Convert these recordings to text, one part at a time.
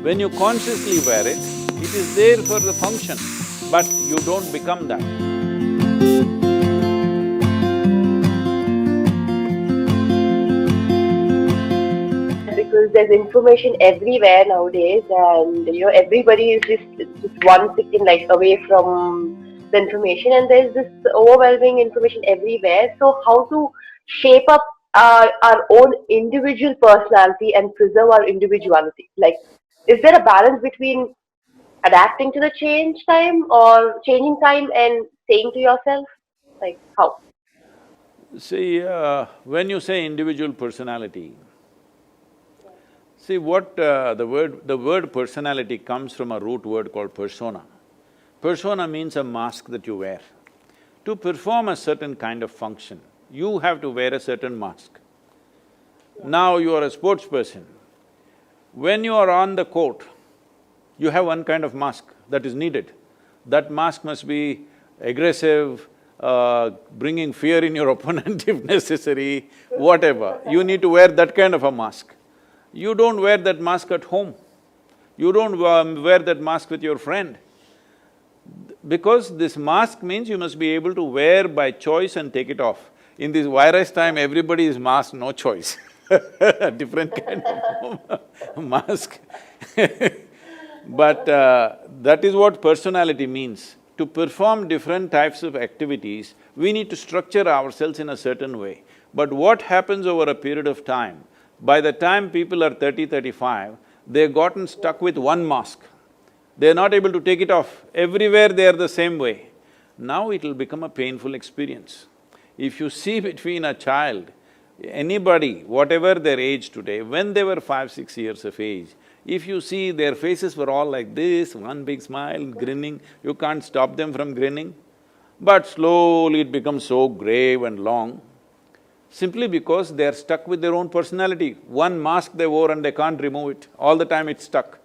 When you consciously wear it, it is there for the function, but you don't become that. Because there's information everywhere nowadays, and everybody is just one second like away from the information, and there's this overwhelming information everywhere. So how to shape up our own individual personality and preserve our individuality? Like, is there a balance between adapting to the change time or changing time and saying to yourself, like, how? See, when you say individual personality, see what the word personality comes from a root word called persona. Persona means a mask that you wear. To perform a certain kind of function, you have to wear a certain mask. Now you are a sports person. When you are on the court, you have one kind of mask that is needed. That mask must be aggressive, bringing fear in your opponent if necessary, whatever. You need to wear that kind of a mask. You don't wear that mask at home. You don't wear that mask with your friend. Because this mask means you must be able to wear by choice and take it off. In this virus time, everybody is masked, no choice a different kind of mask But that is what personality means. To perform different types of activities, we need to structure ourselves in a certain way. But what happens over a period of time, by the time people are 30, 35, they've gotten stuck with one mask. They're not able to take it off. Everywhere they are the same way. Now it'll become a painful experience. If you see between a child, anybody, whatever their age today, when they were 5, 6 years of age, if you see their faces were all like this, one big smile, grinning, you can't stop them from grinning. But slowly it becomes so grave and long, simply because they are stuck with their own personality. One mask they wore and they can't remove it, all the time it's stuck.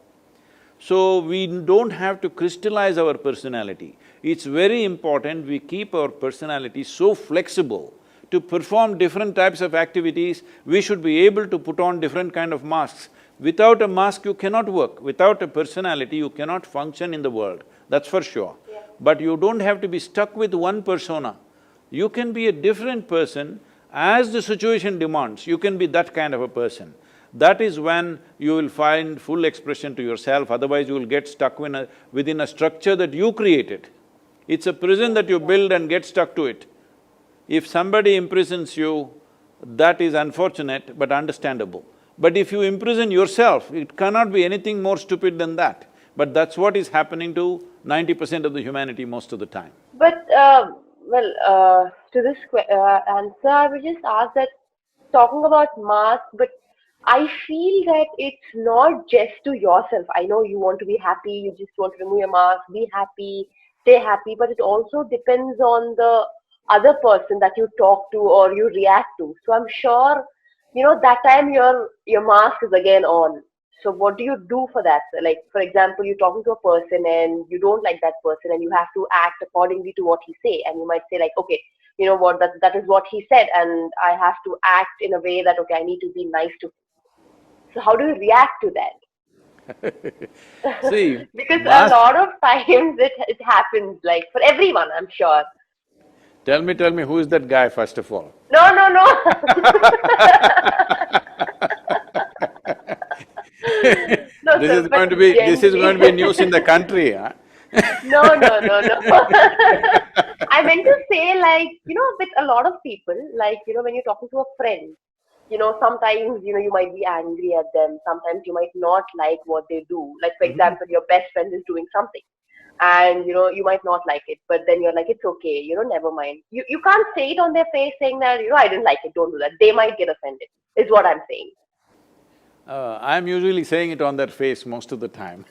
So we don't have to crystallize our personality. It's very important we keep our personality so flexible. To perform different types of activities, we should be able to put on different kind of masks. Without a mask, you cannot work. Without a personality, you cannot function in the world, that's for sure. Yeah. But you don't have to be stuck with one persona. You can be a different person as the situation demands, you can be that kind of a person. That is when you will find full expression to yourself, otherwise you will get stuck within a structure that you created. It's a prison that you build and get stuck to it. If somebody imprisons you, that is unfortunate but understandable. But if you imprison yourself, it cannot be anything more stupid than that. But that's what is happening to 90% of the humanity most of the time. But, to this answer, I would just ask that talking about mask, but I feel that it's not just to yourself. I know you want to be happy, you just want to remove your mask, be happy, stay happy, but it also depends on the other person that you talk to or you react to. So I'm sure, that time your mask is again on. So what do you do for that? Like, for example, you're talking to a person and you don't like that person and you have to act accordingly to what he say, and you might say like, okay, you know what, that is what he said, and I have to act in a way that, okay, I need to be nice to him. So how do you react to that? See, Because a mask… lot of times it happens, like for everyone, I'm sure. Tell me, who is that guy first of all? No, no, no. No, This sir, is but going to be… this is going to be gently. news in the country, huh? No, no, no, no. I meant to say, like, with a lot of people, like, when you're talking to a friend, sometimes, you might be angry at them. Sometimes you might not like what they do. Like, for Mhm. example, your best friend is doing something and, you might not like it, but then you're like, it's okay, never mind. You can't say it on their face saying that, I didn't like it, don't do that. They might get offended, is what I'm saying. I'm usually saying it on their face most of the time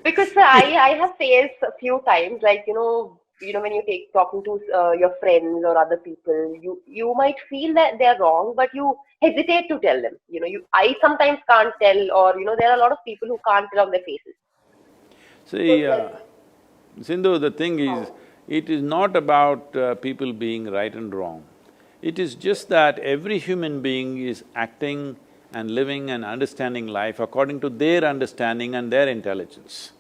Because I have faced a few times, like, when you take talking to your friends or other people, you might feel that they're wrong, but you hesitate to tell them. I sometimes can't tell, or there are a lot of people who can't tell on their faces. So See, then, Sindhu, the thing is, how? it is not about people being right and wrong. It is just that every human being is acting and living and understanding life according to their understanding and their intelligence.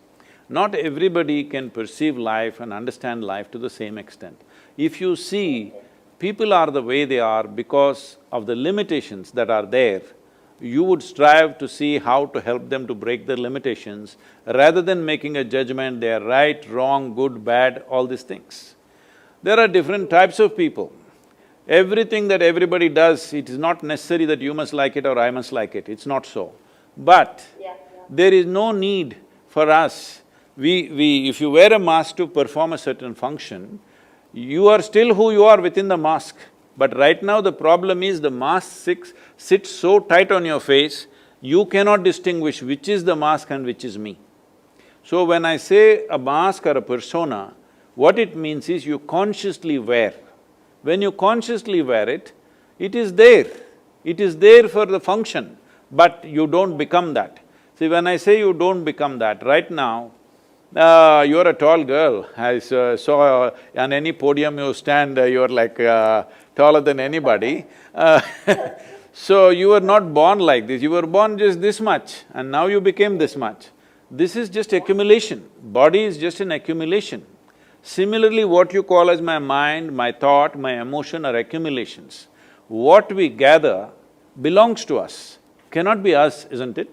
Not everybody can perceive life and understand life to the same extent. If you see, people are the way they are because of the limitations that are there, you would strive to see how to help them to break their limitations rather than making a judgment, they are right, wrong, good, bad, all these things. There are different types of people. Everything that everybody does, it is not necessary that you must like it or I must like it, it's not so. But there is no need for us, if you wear a mask to perform a certain function, you are still who you are within the mask. But right now the problem is the mask sits so tight on your face, you cannot distinguish which is the mask and which is me. So when I say a mask or a persona, what it means is you consciously wear. When you consciously wear it, it is there. It is there for the function, but you don't become that. See, when I say you don't become that, right now, you're a tall girl. I saw on any podium you stand, you're like taller than anybody. So you were not born like this, you were born just this much and now you became this much. This is just accumulation, body is just an accumulation. Similarly, what you call as my mind, my thought, my emotion are accumulations. What we gather belongs to us, cannot be us, isn't it?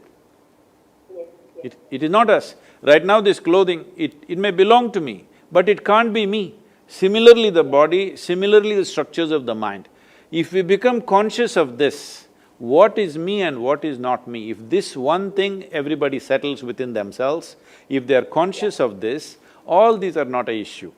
It is not us. Right now this clothing, it may belong to me, but it can't be me. Similarly the body, similarly the structures of the mind. If we become conscious of this, what is me and what is not me, if this one thing everybody settles within themselves, if they are conscious of this, all these are not an issue.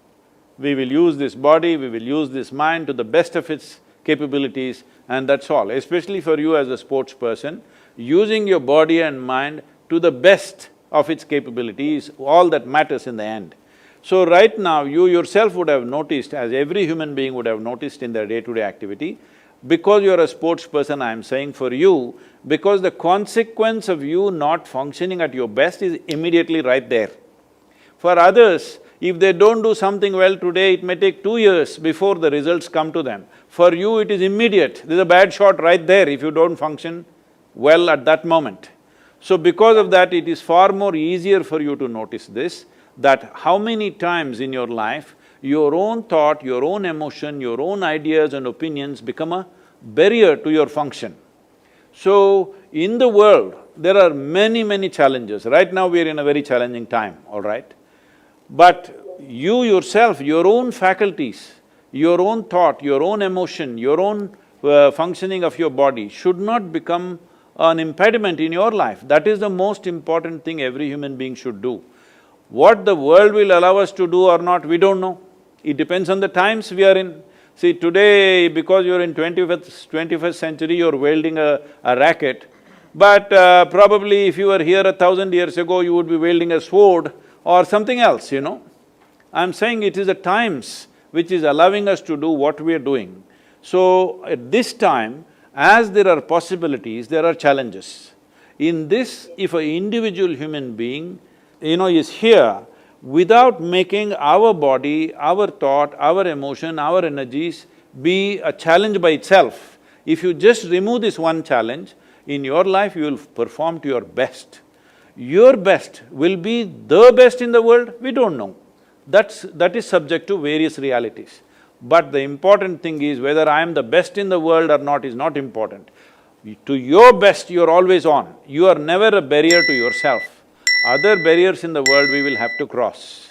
We will use this body, we will use this mind to the best of its capabilities and that's all. Especially for you as a sports person, using your body and mind to the best of its capabilities, all that matters in the end. So right now, you yourself would have noticed, as every human being would have noticed in their day-to-day activity, because you're a sports person, I'm saying for you, because the consequence of you not functioning at your best is immediately right there. For others, if they don't do something well today, it may take 2 years before the results come to them. For you, it is immediate, there's a bad shot right there if you don't function well at that moment. So because of that, it is far more easier for you to notice this, that how many times in your life, your own thought, your own emotion, your own ideas and opinions become a barrier to your function. So, in the world, there are many challenges. Right now we are in a very challenging time, all right? But you yourself, your own faculties, your own thought, your own emotion, your own functioning of your body should not become an impediment in your life. That is the most important thing every human being should do. What the world will allow us to do or not, we don't know. It depends on the times we are in. See, today, because you're in 21st century, you're wielding a racket, but probably if you were here 1,000 years ago, you would be wielding a sword or something else, you know. I'm saying it is the times which is allowing us to do what we are doing. So, at this time, as there are possibilities, there are challenges. In this, if an individual human being, is here, without making our body, our thought, our emotion, our energies be a challenge by itself, if you just remove this one challenge, in your life you will perform to your best. Your best will be the best in the world, we don't know. That is subject to various realities. But the important thing is whether I am the best in the world or not is not important. To your best, you're always on. You are never a barrier to yourself. Other barriers in the world we will have to cross.